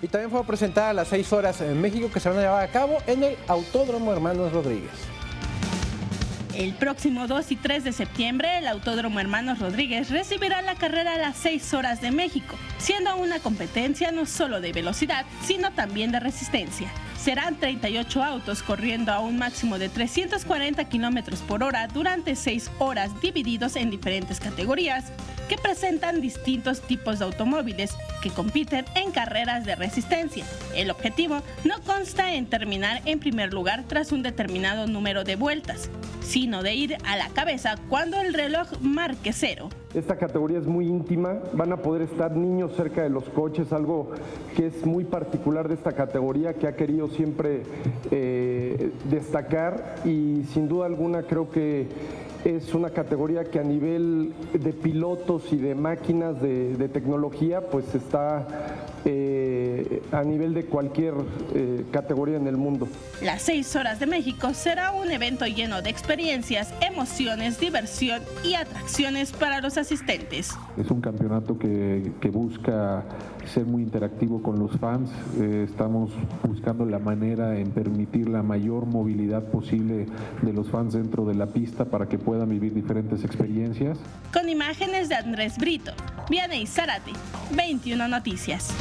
Y también fue presentada las 6 horas en México que se van a llevar a cabo en el Autódromo Hermanos Rodríguez. El próximo 2 y 3 de septiembre, el Autódromo Hermanos Rodríguez recibirá la carrera a las 6 horas de México, siendo una competencia no solo de velocidad, sino también de resistencia. Serán 38 autos corriendo a un máximo de 340 km por hora durante 6 horas, divididos en diferentes categorías que presentan distintos tipos de automóviles que compiten en carreras de resistencia. El objetivo no consta en terminar en primer lugar tras un determinado número de vueltas, sino de ir a la cabeza cuando el reloj marque 0. Esta categoría es muy íntima, van a poder estar niños cerca de los coches, algo que es muy particular de esta categoría, que ha querido siempre destacar, y sin duda alguna creo que es una categoría que a nivel de pilotos y de máquinas de tecnología pues está a nivel de cualquier categoría en el mundo. Las 6 horas de México será un evento lleno de experiencias, emociones, diversión y atracciones para los asistentes. Es un campeonato que busca ser muy interactivo con los fans. Estamos buscando la manera en permitir la mayor movilidad posible de los fans dentro de la pista para que puedan vivir diferentes experiencias. Con imágenes de Andrés Brito, Vianey Zárate, 21 Noticias.